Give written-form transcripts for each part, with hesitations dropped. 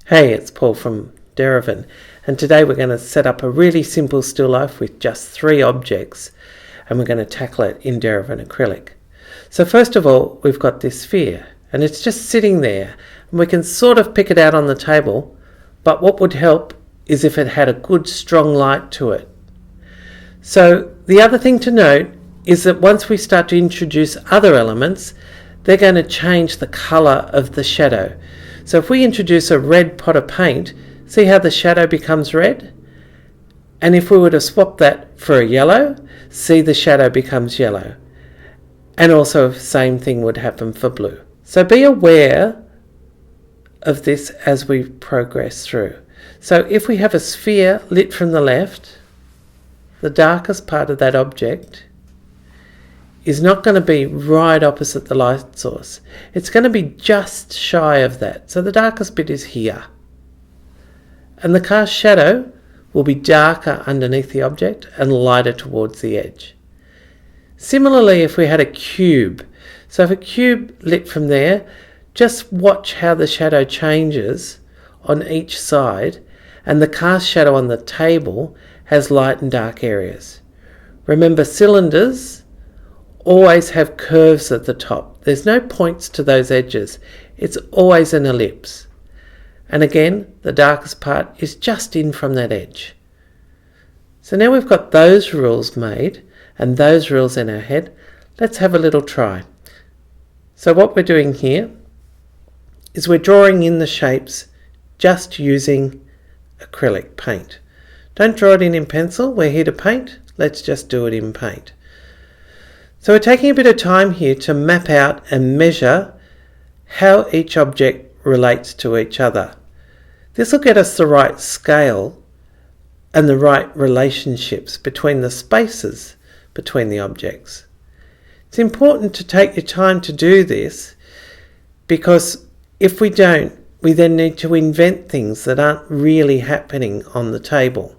Hey, it's Paul from Derivan, and today we're going to set up a really simple still life with just 3 objects, and we're going to tackle it in Derivan acrylic. So first of all, we've got this sphere, and it's just sitting there, and we can sort of pick it out on the table, but what would help is if it had a good strong light to it. So the other thing to note is that once we start to introduce other elements, they're going to change the colour of the shadow. So if we introduce a red pot of paint, see how the shadow becomes red? And if we were to swap that for a yellow, see the shadow becomes yellow. And also the same thing would happen for blue. So be aware of this as we progress through. So if we have a sphere lit from the left, the darkest part of that object is not going to be right opposite the light source. It's going to be just shy of that. So the darkest bit is here. And the cast shadow will be darker underneath the object and lighter towards the edge. Similarly, if we had a cube, so if a cube lit from there, just watch how the shadow changes on each side, and the cast shadow on the table has light and dark areas. Remember, cylinders always have curves at the top. There's no points to those edges. It's always an ellipse. And again, the darkest part is just in from that edge. So now we've got those rules made and those rules in our head. Let's have a little try. So what we're doing here is we're drawing in the shapes just using acrylic paint. Don't draw it in pencil. We're here to paint. Let's just do it in paint. So we're taking a bit of time here to map out and measure how each object relates to each other. This will get us the right scale and the right relationships between the spaces between the objects. It's important to take your time to do this, because if we don't, we then need to invent things that aren't really happening on the table.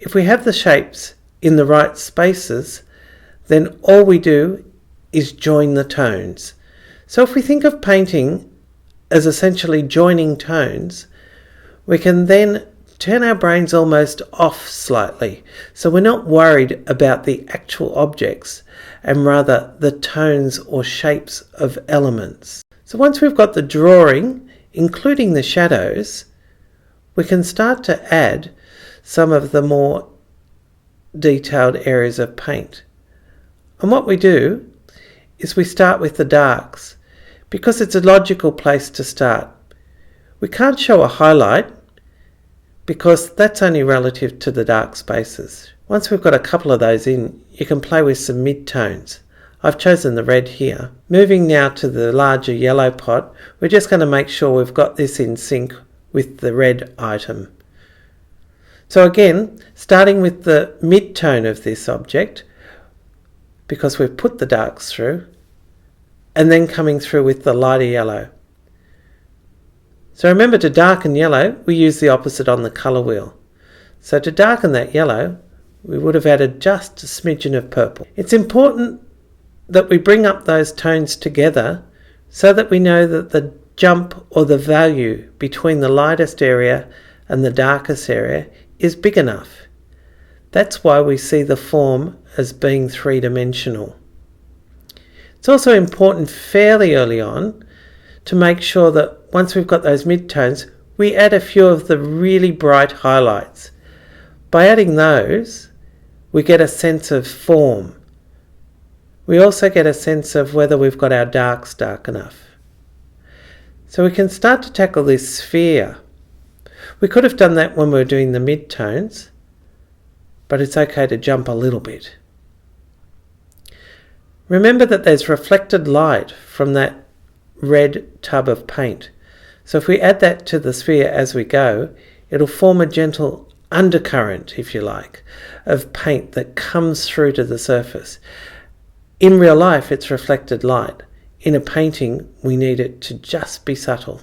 If we have the shapes in the right spaces, then all we do is join the tones. So if we think of painting as essentially joining tones, we can then turn our brains almost off slightly. So we're not worried about the actual objects, and rather the tones or shapes of elements. So once we've got the drawing, including the shadows, we can start to add some of the more detailed areas of paint. And what we do is we start with the darks, because it's a logical place to start. We can't show a highlight because that's only relative to the dark spaces. Once we've got a couple of those in, you can play with some mid-tones. I've chosen the red here. Moving now to the larger yellow pot, we're just going to make sure we've got this in sync with the red item. So again, starting with the mid-tone of this object, because we've put the darks through, and then coming through with the lighter yellow. So remember, to darken yellow, we use the opposite on the colour wheel. So to darken that yellow, we would have added just a smidgen of purple. It's important that we bring up those tones together so that we know that the jump or the value between the lightest area and the darkest area is big enough. That's why we see the form as being 3-dimensional. It's also important fairly early on to make sure that once we've got those midtones, we add a few of the really bright highlights. By adding those, we get a sense of form. We also get a sense of whether we've got our darks dark enough. So we can start to tackle this sphere. We could have done that when we were doing the midtones, but it's okay to jump a little bit. Remember that there's reflected light from that red tub of paint. So if we add that to the sphere as we go, it'll form a gentle undercurrent, if you like, of paint that comes through to the surface. In real life, it's reflected light. In a painting, we need it to just be subtle.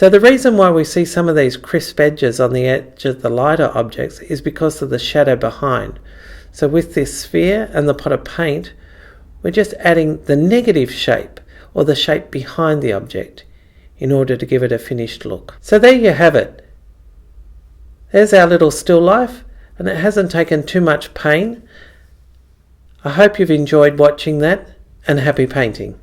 So the reason why we see some of these crisp edges on the edge of the lighter objects is because of the shadow behind. So with this sphere and the pot of paint, We're just adding the negative shape or the shape behind the object in order to give it a finished look. So there you have it. There's our little still life, and it hasn't taken too much pain. I hope you've enjoyed watching that, and happy painting.